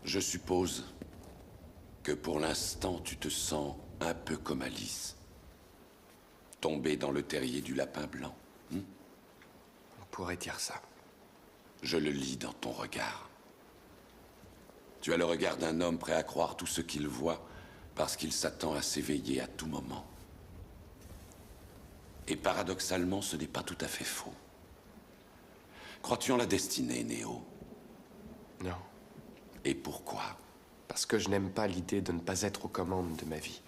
Je suppose que pour l'instant, tu te sens un peu comme Alice. Tombée dans le terrier du lapin blanc. On pourrait dire ça. Je le lis dans ton regard. Tu as le regard d'un homme prêt à croire tout ce qu'il voit parce qu'il s'attend à s'éveiller à tout moment. Et paradoxalement, ce n'est pas tout à fait faux. Crois-tu en la destinée, Néo? Non. Et pourquoi? Parce que je n'aime pas l'idée de ne pas être aux commandes de ma vie.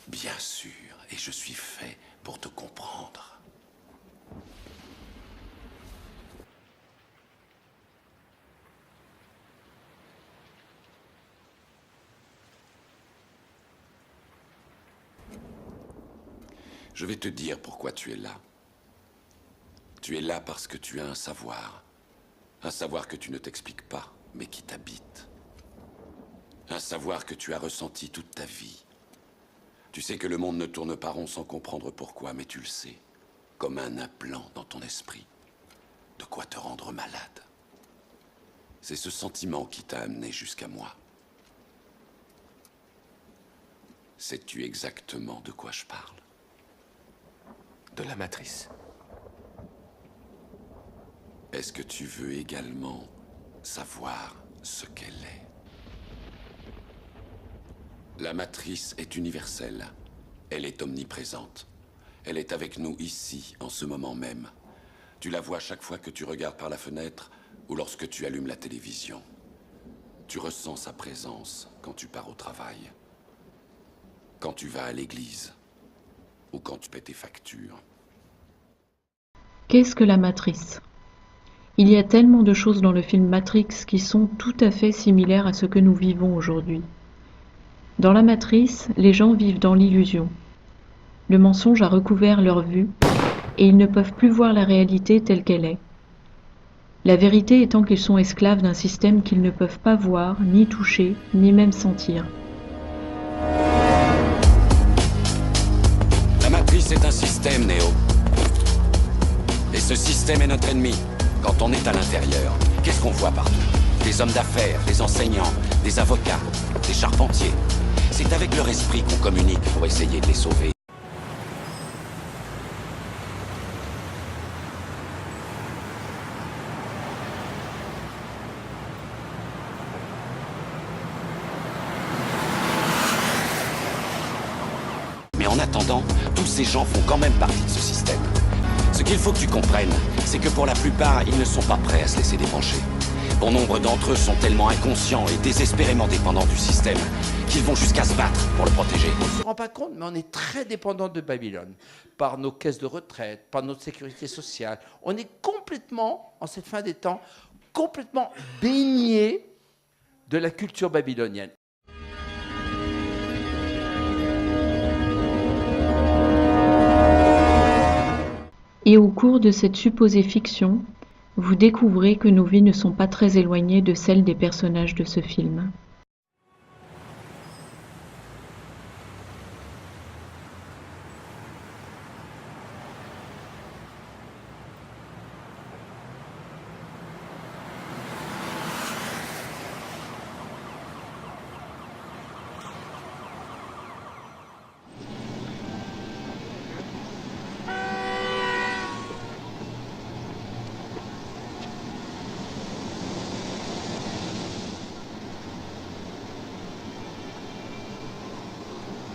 Bien sûr, et je suis fait pour te comprendre. Je vais te dire pourquoi tu es là. Tu es là parce que tu as un savoir que tu ne t'expliques pas, mais qui t'habite. Un savoir que tu as ressenti toute ta vie. Tu sais que le monde ne tourne pas rond sans comprendre pourquoi, mais tu le sais, comme un implant dans ton esprit. De quoi te rendre malade. C'est ce sentiment qui t'a amené jusqu'à moi. Sais-tu exactement de quoi je parle? De la matrice. Est-ce que tu veux également savoir ce qu'elle est? La matrice est universelle. Elle est omniprésente. Elle est avec nous ici, en ce moment même. Tu la vois chaque fois que tu regardes par la fenêtre ou lorsque tu allumes la télévision. Tu ressens sa présence quand tu pars au travail, quand tu vas à l'église ou quand tu paies tes factures. Qu'est-ce que la matrice? Il y a tellement de choses dans le film Matrix qui sont tout à fait similaires à ce que nous vivons aujourd'hui. Dans la matrice, les gens vivent dans l'illusion. Le mensonge a recouvert leur vue et ils ne peuvent plus voir la réalité telle qu'elle est. La vérité étant qu'ils sont esclaves d'un système qu'ils ne peuvent pas voir, ni toucher, ni même sentir. La matrice est un système, Néo. Et ce système est notre ennemi. Quand on est à l'intérieur, qu'est-ce qu'on voit partout? Des hommes d'affaires, des enseignants, des avocats, des charpentiers. C'est avec leur esprit qu'on communique pour essayer de les sauver. Mais en attendant, tous ces gens font quand même partie de ce système. Ce qu'il faut que tu comprennes, c'est que pour la plupart, ils ne sont pas prêts à se laisser débrancher. Bon nombre d'entre eux sont tellement inconscients et désespérément dépendants du système qu'ils vont jusqu'à se battre pour le protéger. On ne se rend pas compte, mais on est très dépendant de Babylone, par nos caisses de retraite, par notre sécurité sociale. On est complètement, en cette fin des temps, complètement baigné de la culture babylonienne. Et au cours de cette supposée fiction, vous découvrez que nos vies ne sont pas très éloignées de celles des personnages de ce film.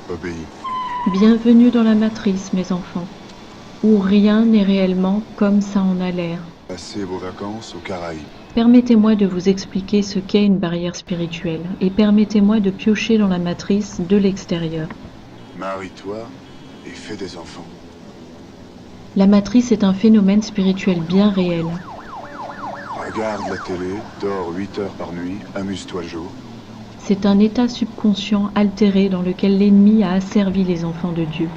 Obéis. Bienvenue dans la matrice, mes enfants, où rien n'est réellement comme ça en a l'air. Passez vos vacances aux Caraïbes. Permettez-moi de vous expliquer ce qu'est une barrière spirituelle, et permettez-moi de piocher dans la matrice de l'extérieur. Marie-toi et fais des enfants. La matrice est un phénomène spirituel bien réel. Regarde la télé, dors 8 heures par nuit, amuse-toi le jour. C'est un état subconscient altéré dans lequel l'ennemi a asservi les enfants de Dieu.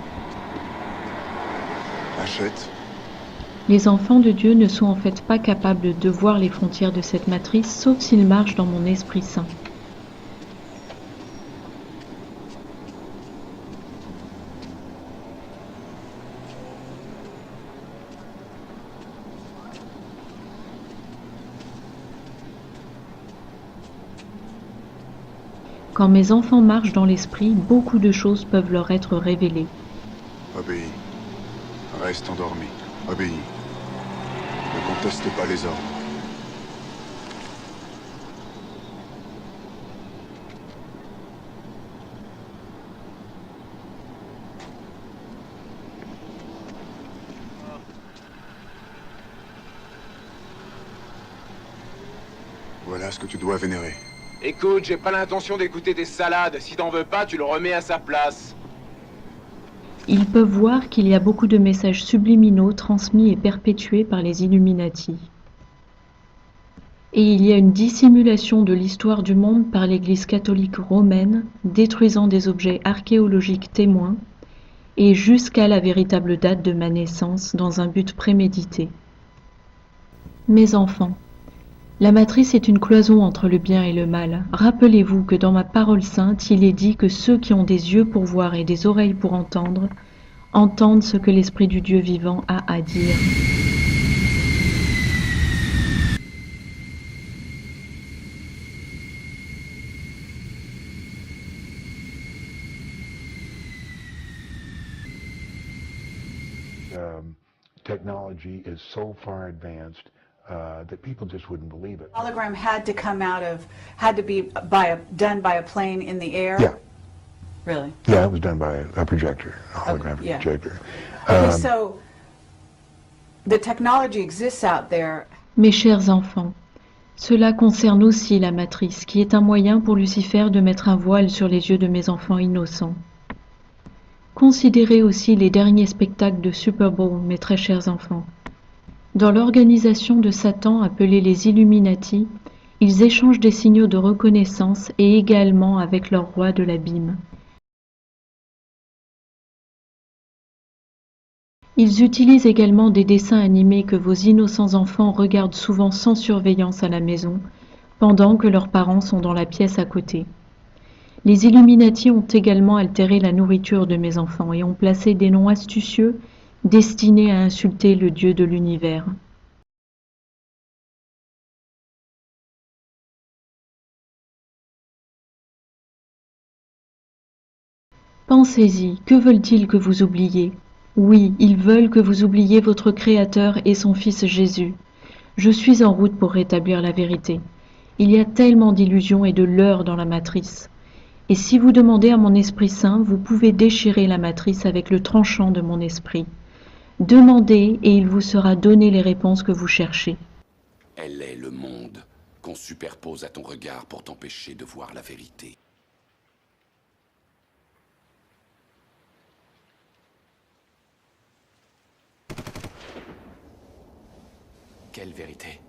Achète. Les enfants de Dieu ne sont en fait pas capables de voir les frontières de cette matrice, sauf s'ils marchent dans mon Esprit Saint. Quand mes enfants marchent dans l'esprit, beaucoup de choses peuvent leur être révélées. Obéis. Reste endormi. Obéis. Ne conteste pas les ordres. Voilà ce que tu dois vénérer. Écoute, j'ai pas l'intention d'écouter tes salades. Si t'en veux pas, tu le remets à sa place. Ils peuvent voir qu'il y a beaucoup de messages subliminaux transmis et perpétués par les Illuminati. Et il y a une dissimulation de l'histoire du monde par l'Église catholique romaine, détruisant des objets archéologiques témoins, et jusqu'à la véritable date de ma naissance dans un but prémédité. Mes enfants, la matrice est une cloison entre le bien et le mal. Rappelez-vous que dans ma parole sainte, il est dit que ceux qui ont des yeux pour voir et des oreilles pour entendre, entendent ce que l'Esprit du Dieu vivant a à dire. Technology is so far advanced that people just wouldn't believe it. Hologram had to be done by a plane in the air? Yeah. Really? Yeah, it was done by a projector, a holographic yeah. projector. Okay, so the technology exists out there. Mes chers enfants, cela concerne aussi la matrice, qui est un moyen pour Lucifer de mettre un voile sur les yeux de mes enfants innocents. Considérez aussi les derniers spectacles de Super Bowl, mes très chers enfants. Dans l'organisation de Satan appelée les Illuminati, ils échangent des signaux de reconnaissance et également avec leur roi de l'abîme. Ils utilisent également des dessins animés que vos innocents enfants regardent souvent sans surveillance à la maison, pendant que leurs parents sont dans la pièce à côté. Les Illuminati ont également altéré la nourriture de mes enfants et ont placé des noms astucieux destinés à insulter le Dieu de l'univers. Pensez-y, que veulent-ils que vous oubliez ? Oui, ils veulent que vous oubliez votre Créateur et son Fils Jésus. Je suis en route pour rétablir la vérité. Il y a tellement d'illusions et de leurres dans la matrice. Et si vous demandez à mon Esprit Saint, vous pouvez déchirer la matrice avec le tranchant de mon esprit. Demandez et il vous sera donné les réponses que vous cherchez. Elle est le monde qu'on superpose à ton regard pour t'empêcher de voir la vérité. Quelle vérité?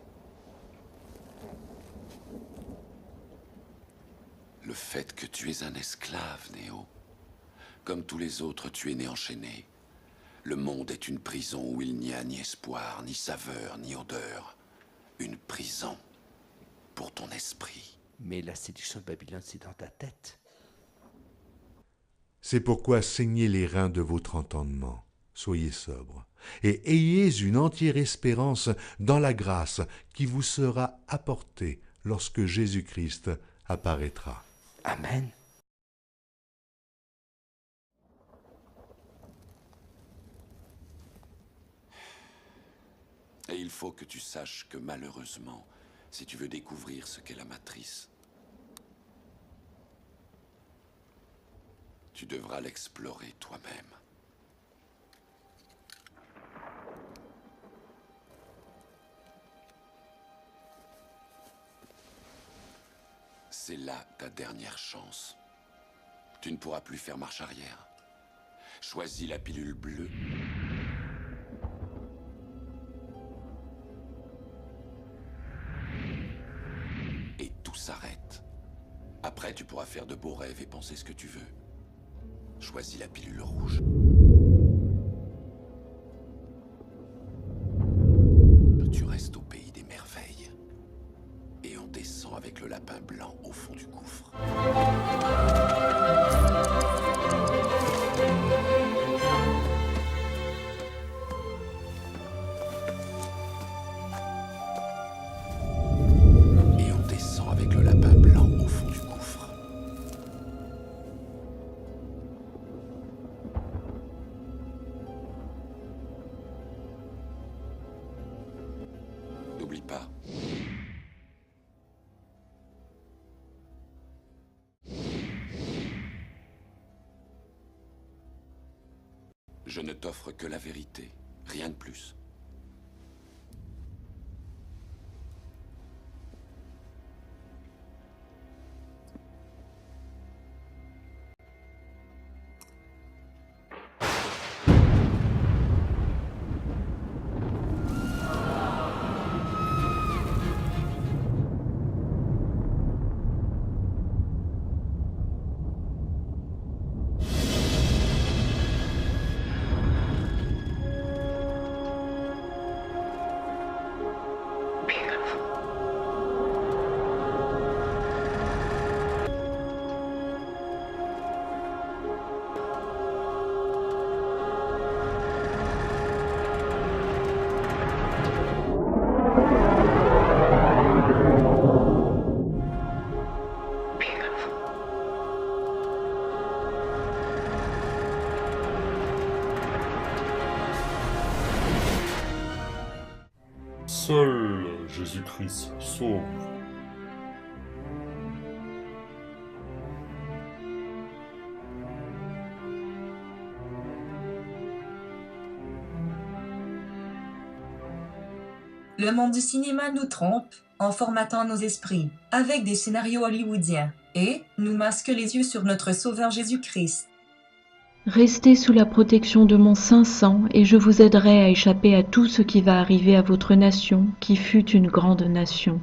Le fait que tu es un esclave, Néo. Comme tous les autres, tu es né enchaîné. Le monde est une prison où il n'y a ni espoir, ni saveur, ni odeur. Une prison pour ton esprit. Mais la séduction de Babylone, c'est dans ta tête. C'est pourquoi saignez les reins de votre entendement, soyez sobres, et ayez une entière espérance dans la grâce qui vous sera apportée lorsque Jésus-Christ apparaîtra. Amen. Et il faut que tu saches que malheureusement, si tu veux découvrir ce qu'est la matrice, tu devras l'explorer toi-même. C'est là ta dernière chance. Tu ne pourras plus faire marche arrière. Choisis la pilule bleue. Et tout s'arrête. Après, tu pourras faire de beaux rêves et penser ce que tu veux. Choisis la pilule rouge. Tu restes au pays des merveilles. Et on descend avec le lapin blanc au fond du gouffre. Et on descend avec le lapin blanc au fond du gouffre. Je ne t'offre que la vérité, rien de plus. Seul Jésus-Christ sauve. Le monde du cinéma nous trompe en formatant nos esprits avec des scénarios hollywoodiens et nous masque les yeux sur notre Sauveur Jésus-Christ. Restez sous la protection de mon saint sang et je vous aiderai à échapper à tout ce qui va arriver à votre nation qui fut une grande nation.